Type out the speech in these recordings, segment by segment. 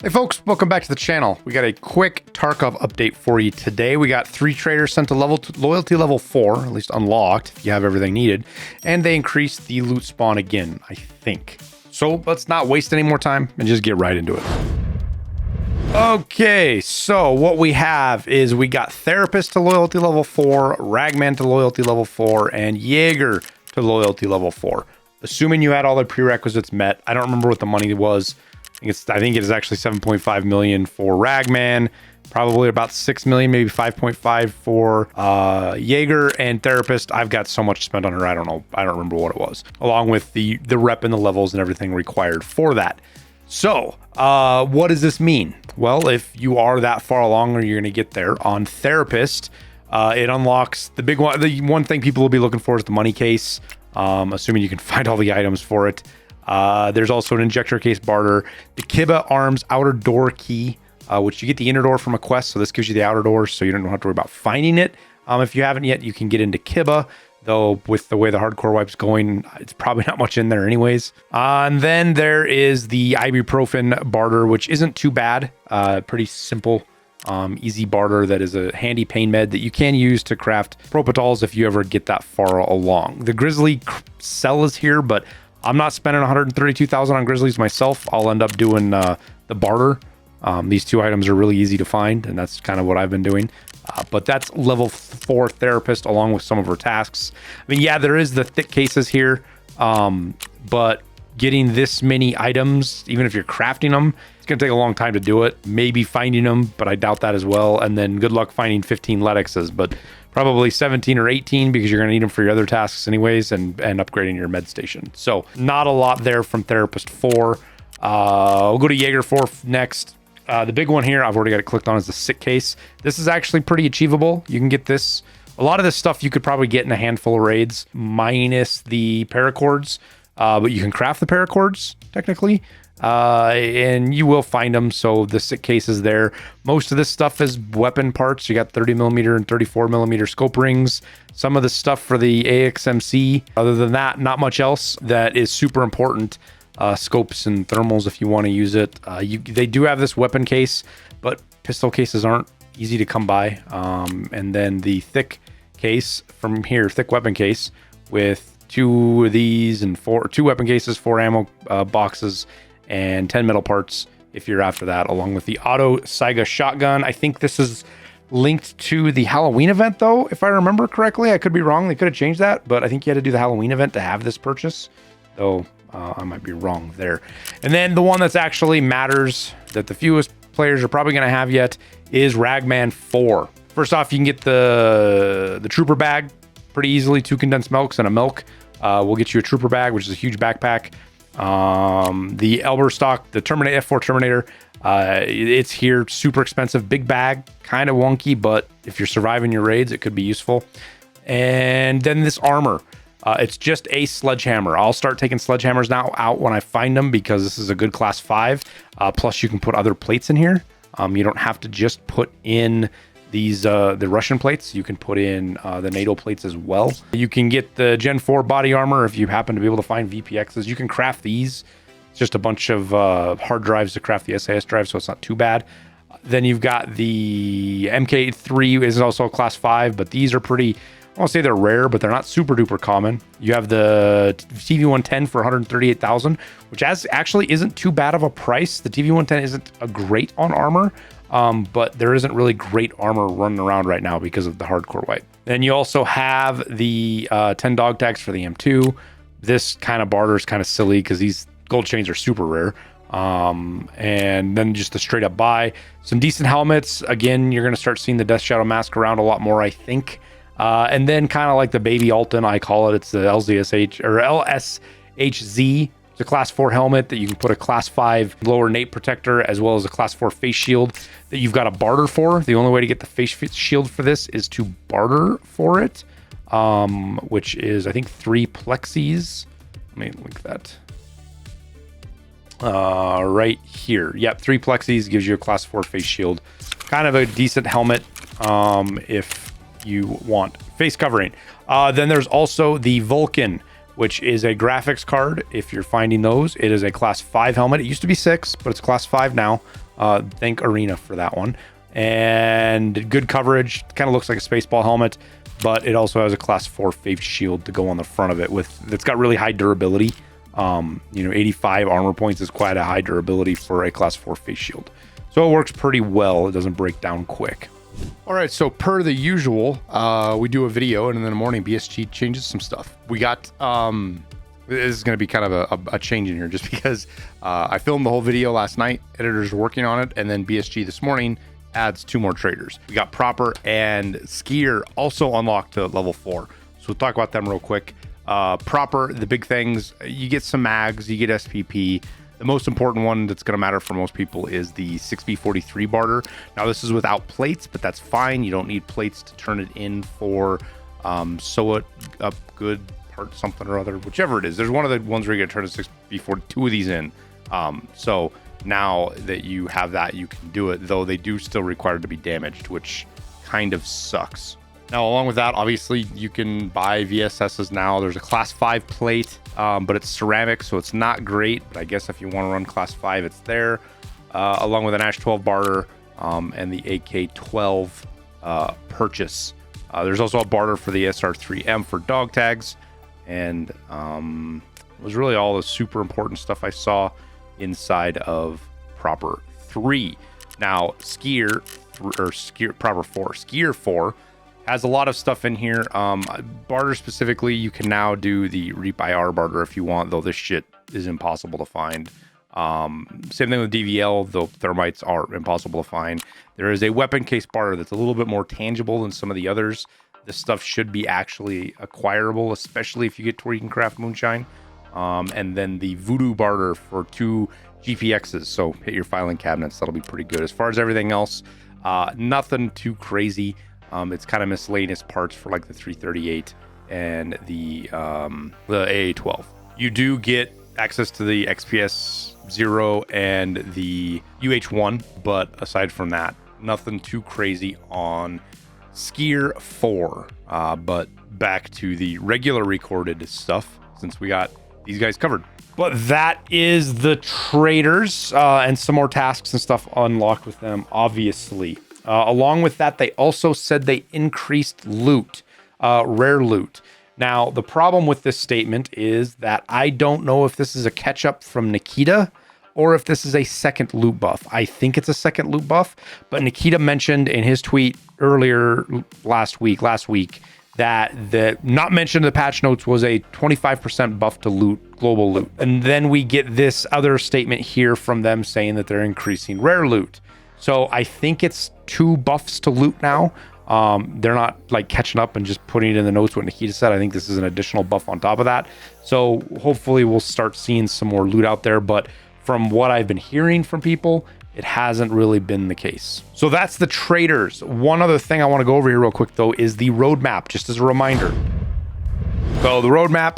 Hey folks, welcome back to the channel. We got a quick Tarkov update for you today. We got 3 traders sent to loyalty level 4, at least unlocked if you have everything needed, and they increased the loot spawn again, I think. So let's not waste any more time and just get right into it. Okay, so what we have is we got Therapist to loyalty level 4, Ragman to loyalty level 4, and Jaeger to loyalty level 4. Assuming you had all the prerequisites met. I don't remember what the money was. I think it is actually 7.5 million for Ragman, probably about 6 million, maybe 5.5 for Jaeger, and Therapist. I've got so much spent on her, I don't know. I don't remember what it was, along with the rep and the levels and everything required for that. So what does this mean? Well, if you are that far along or you're going to get there on Therapist, it unlocks the big one. The one thing people will be looking for is the money case, assuming you can find all the items for it. There's also an injector case barter, the Kiba Arms outer door key, which you get the inner door from a quest. So this gives you the outer door, so you don't have to worry about finding it. If you haven't yet, you can get into Kiba, though with the way the hardcore wipe's going, it's probably not much in there anyways. And then there is the ibuprofen barter, which isn't too bad. Pretty simple, easy barter that is a handy pain med that you can use to craft propitols if you ever get that far along. The Grizzly cell is here, but I'm not spending 132,000 on Grizzlies myself. I'll end up doing the barter. These 2 items are really easy to find, and that's kind of what I've been doing. But that's level 4 Therapist along with some of her tasks. I mean, yeah, there is the thick cases here, but getting this many items, even if you're crafting them, it's going to take a long time to do it. Maybe finding them, but I doubt that as well. And then good luck finding 15 Letixes, but probably 17 or 18 because you're going to need them for your other tasks anyways and upgrading your med station. So not a lot there from Therapist 4. We'll go to Jaeger 4 next. The big one here, I've already got it clicked on, is the sick case. This is actually pretty achievable. You can get this. A lot of this stuff you could probably get in a handful of raids, minus the paracords. But you can craft the paracords, technically. And you will find them, so the sick case is there. Most of this stuff is weapon parts. You got 30mm and 34mm scope rings. Some of the stuff for the AXMC. Other than that, not much else that is super important. Scopes and thermals if you want to use it. They do have this weapon case, but pistol cases aren't easy to come by. And then the thick case from here, thick weapon case with 2 of these and 2 weapon cases, 4 ammo boxes, and 10 metal parts if you're after that, along with the auto Saiga shotgun. I think this is linked to the Halloween event, though, if I remember correctly. I could be wrong. They could have changed that, but I think you had to do the Halloween event to have this purchase, though I might be wrong there. And then the one that's actually matters, that the fewest players are probably going to have yet, is Ragman 4. First off, you can get the trooper bag pretty easily. 2 condensed milks and a milk will get you a trooper bag, which is a huge backpack. The Elberstock, the F4 Terminator, it's here, super expensive, big bag, kind of wonky, but if you're surviving your raids, it could be useful. And then this armor, it's just a sledgehammer. I'll start taking sledgehammers now out when I find them because this is a good class 5. Plus you can put other plates in here. You don't have to just put in these the Russian plates. You can put in the NATO plates as well. You can get the Gen 4 body armor if you happen to be able to find VPXs. You can craft these. It's just a bunch of hard drives to craft the SAS drive, so it's not too bad. Then you've got the MK3 is also a class 5, but these are pretty, I won't say they're rare, but they're not super duper common. You have the TV-110 for 138,000, which actually isn't too bad of a price. The TV-110 isn't a great on armor, but there isn't really great armor running around right now because of the hardcore wipe. Then you also have the 10 dog tags for the M2. This kind of barter is kind of silly because these gold chains are super rare. And then just a straight up buy. Some decent helmets. Again, you're going to start seeing the Death Shadow mask around a lot more, I think. And then kind of like the baby Alton, I call it. It's the LZSH or LSHZ. It's a class 4 helmet that you can put a class 5 lower Nate protector as well as a class 4 face shield that you've got to barter for. The only way to get the face shield for this is to barter for it, which is I think 3 plexis. Let me link that right here. Yep, 3 plexis gives you a class 4 face shield. Kind of a decent helmet if you want face covering. Then there's also the Vulcan, which is a graphics card. If you're finding those, it is a class 5 helmet. It used to be 6, but it's class 5 now. Thank Arena for that one. And good coverage. Kind of looks like a Spaceball helmet, but it also has a class 4 face shield to go on the front of it. It's got really high durability. 85 armor points is quite a high durability for a class 4 face shield. So it works pretty well. It doesn't break down quick. All right, so per the usual, we do a video, and in the morning, BSG changes some stuff. We got, this is going to be kind of a change in here, just because I filmed the whole video last night. Editors are working on it, and then BSG this morning adds 2 more traders. We got Prapor and Skier also unlocked to level 4. So we'll talk about them real quick. Prapor, the big things, you get some mags, you get SPP. The most important one that's going to matter for most people is the 6B43 barter. Now, this is without plates, but that's fine. You don't need plates to turn it in for sew it up good part something or other, whichever it is. There's one of the ones where you get to turn a 6B42, 2 of these in. So now that you have that, you can do it, though they do still require to be damaged, which kind of sucks. Now, along with that, obviously, you can buy VSSs now. There's a class 5 plate, but it's ceramic, so it's not great. But I guess if you want to run class 5, it's there, along with an Ash 12 barter and the AK-12 purchase. There's also a barter for the SR3M for dog tags, and it was really all the super important stuff I saw inside of Prapor 3. Now, Prapor 4, Skier 4 has a lot of stuff in here. Barter specifically, you can now do the Reap IR barter if you want, though this shit is impossible to find. Same thing with DVL, though thermites are impossible to find. There is a weapon case barter that's a little bit more tangible than some of the others. This stuff should be actually acquirable, especially if you get to where you can craft moonshine. And then the Voodoo barter for 2 GPXs, so hit your filing cabinets. That'll be pretty good. As far as everything else, nothing too crazy. It's kind of miscellaneous parts for like the 338 and the AA-12. You do get access to the XPS 0 and the UH-1, but aside from that, nothing too crazy on Skier 4. But back to the regular recorded stuff, since we got these guys covered. But that is the traders and some more tasks and stuff unlocked with them, obviously. Along with that, they also said they increased loot, rare loot. Now, the problem with this statement is that I don't know if this is a catch-up from Nikita or if this is a second loot buff. I think it's a second loot buff, but Nikita mentioned in his tweet earlier last week, that the not mentioned in the patch notes was a 25% buff to loot, global loot. And then we get this other statement here from them saying that they're increasing rare loot. So I think it's 2 buffs to loot now. They're not like catching up and just putting it in the notes what Nikita said. I think this is an additional buff on top of that. So hopefully we'll start seeing some more loot out there. But from what I've been hearing from people, it hasn't really been the case. So that's the traders. One other thing I want to go over here real quick, though, is the roadmap, just as a reminder. So the roadmap,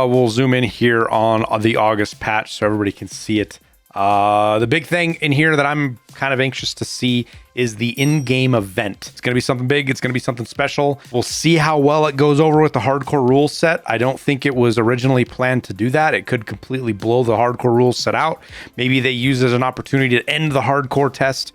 we'll zoom in here on the August patch so everybody can see it. The big thing in here that I'm kind of anxious to see is the in-game event. It's going to be something big. It's going to be something special. We'll see how well it goes over with the hardcore rules set. I don't think it was originally planned to do that. It could completely blow the hardcore rules set out. Maybe they use it as an opportunity to end the hardcore test.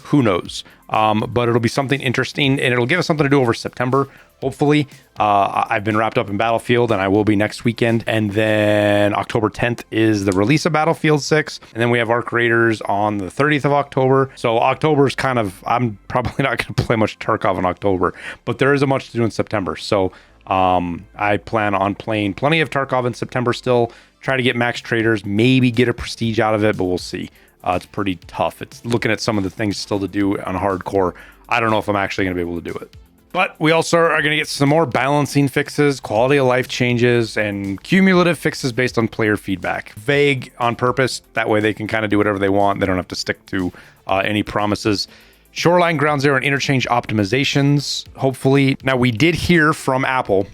Who knows? But it'll be something interesting, and it'll give us something to do over September. Hopefully, I've been wrapped up in Battlefield, and I will be next weekend. And then October 10th is the release of Battlefield 6. And then we have Arc Raiders on the 30th of October. So October's kind of, I'm probably not going to play much Tarkov in October, but there isn't much to do in September. So I plan on playing plenty of Tarkov in September still, try to get max traders, maybe get a prestige out of it, but we'll see. It's pretty tough. It's looking at some of the things still to do on hardcore. I don't know if I'm actually going to be able to do it. But we also are going to get some more balancing fixes, quality of life changes, and cumulative fixes based on player feedback. Vague on purpose. That way they can kind of do whatever they want. They don't have to stick to any promises. Shoreline, Ground Zero, and interchange optimizations, hopefully. Now, we did hear from Apple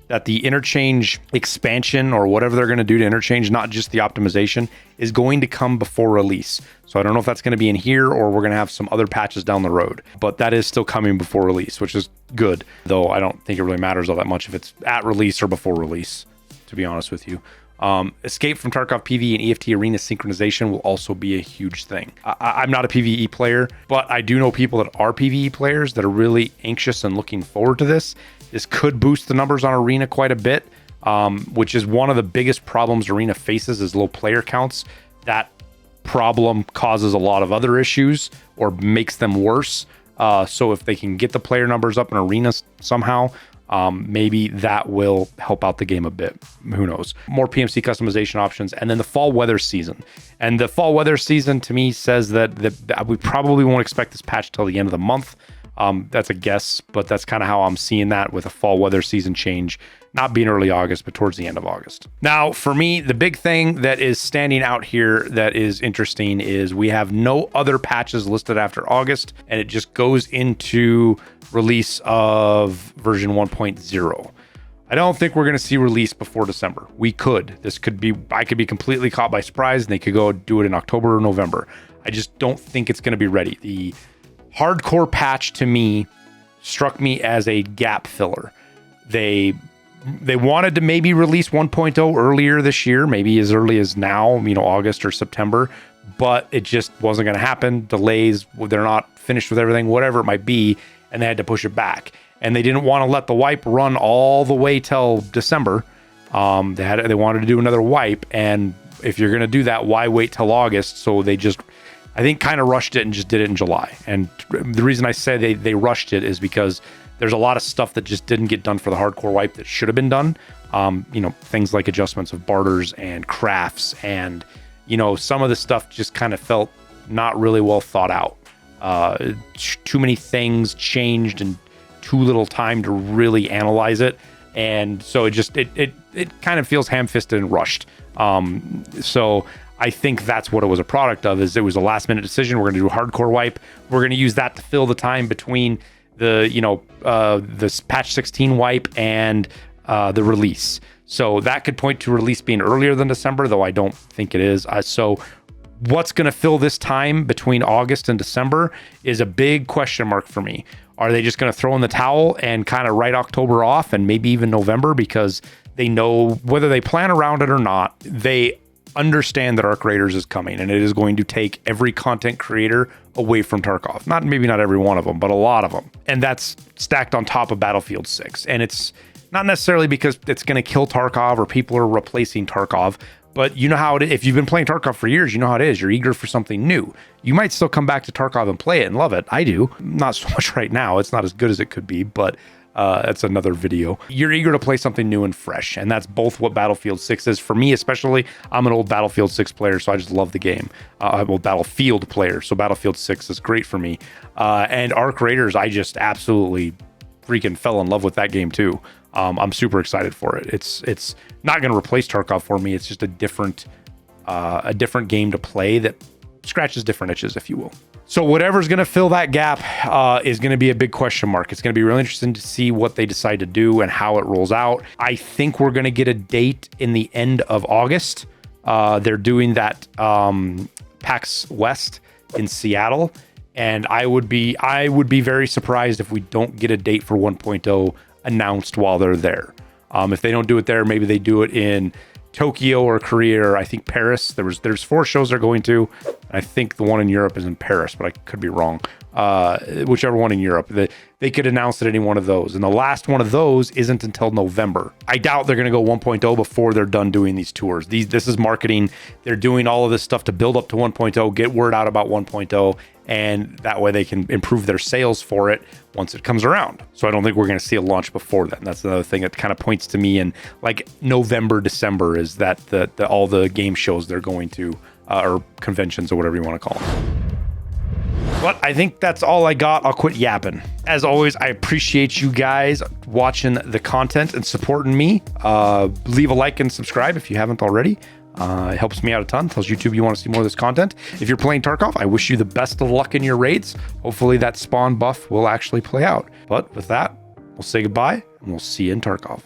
that the interchange expansion, or whatever they're going to do to interchange, not just the optimization, is going to come before release. So I don't know if that's going to be in here or we're going to have some other patches down the road, but that is still coming before release, which is good, though I don't think it really matters all that much if it's at release or before release, to be honest with you. Escape from Tarkov PvE and EFT arena synchronization will also be a huge thing. I'm not a PvE player, but I do know people that are PvE players that are really anxious and looking forward to this. This could boost the numbers on arena quite a bit, which is one of the biggest problems arena faces is low player counts. That problem causes a lot of other issues or makes them worse. So if they can get the player numbers up in arenas somehow, maybe that will help out the game a bit. Who knows? More PMC customization options, and then the fall weather season. And the fall weather season to me says that we probably won't expect this patch till the end of the month. That's a guess, but that's kind of how I'm seeing that with a fall weather season change, not being early August, but towards the end of August. Now, for me, the big thing that is standing out here that is interesting is we have no other patches listed after August, and it just goes into release of version 1.0. I don't think we're going to see release before December. We could. I could be completely caught by surprise, and they could go do it in October or November. I just don't think it's going to be ready. The hardcore patch to me struck me as a gap filler. They wanted to maybe release 1.0 earlier this year, maybe as early as now, August or September, but it just wasn't going to happen. Delays, they're not finished with everything, whatever it might be, and they had to push it back. And they didn't want to let the wipe run all the way till December. They wanted to do another wipe, and if you're going to do that, why wait till August? So they just, I think, kind of rushed it and just did it in July. And the reason I say they rushed it is because there's a lot of stuff that just didn't get done for the hardcore wipe that should have been done. Things like adjustments of barters and crafts, and some of the stuff just kind of felt not really well thought out. Too many things changed and too little time to really analyze it, and so it kind of feels ham-fisted and rushed. So I think that's what it was a product of. Is it was a last-minute decision. We're going to do a hardcore wipe. We're going to use that to fill the time between this patch 16 wipe and the release. So that could point to release being earlier than December, though I don't think it is. So what's going to fill this time between August and December is a big question mark for me. Are they just going to throw in the towel and kind of write October off and maybe even November, because they know whether they plan around it or not, they understand that Arc Raiders is coming, and it is going to take every content creator away from Tarkov. Maybe not every one of them, but a lot of them. And that's stacked on top of Battlefield 6. And it's not necessarily because it's going to kill Tarkov or people are replacing Tarkov, but you know how it is. If you've been playing Tarkov for years, you know how it is. You're eager for something new. You might still come back to Tarkov and play it and love it. I do. Not so much right now. It's not as good as it could be, but that's another video. You're eager to play something new and fresh, and that's both what Battlefield 6 is. For me especially, I'm an old Battlefield 6 player, so I just love the game. I'm an old Battlefield player, so Battlefield 6 is great for me. And Arc Raiders, I just absolutely freaking fell in love with that game too. I'm super excited for it. It's not going to replace Tarkov for me. It's just a different game to play that scratches different itches, if you will. So whatever's going to fill that gap is going to be a big question mark. It's going to be really interesting to see what they decide to do and how it rolls out. I think we're going to get a date in the end of August. They're doing that PAX West in Seattle, and I would be very surprised if we don't get a date for 1.0 announced while they're there. If they don't do it there, maybe they do it in Tokyo or Korea, or I think Paris. There's 4 shows they're going to. I think the one in Europe is in Paris, but I could be wrong. Whichever one in Europe, they could announce at any one of those. And the last one of those isn't until November. I doubt they're going to go 1.0 before they're done doing these tours. This is marketing. They're doing all of this stuff to build up to 1.0, get word out about 1.0, and that way they can improve their sales for it once it comes around. So I don't think we're going to see a launch before then. That's another thing that kind of points to me in like November, December, is that all the game shows they're going to, or conventions or whatever you want to call them. But I think that's all I got. I'll quit yapping. As always, I appreciate you guys watching the content and supporting me. Leave a like and subscribe if you haven't already. It helps me out a ton. Tells YouTube you want to see more of this content. If you're playing Tarkov, I wish you the best of luck in your raids. Hopefully that spawn buff will actually play out. But with that, we'll say goodbye, and we'll see you in Tarkov.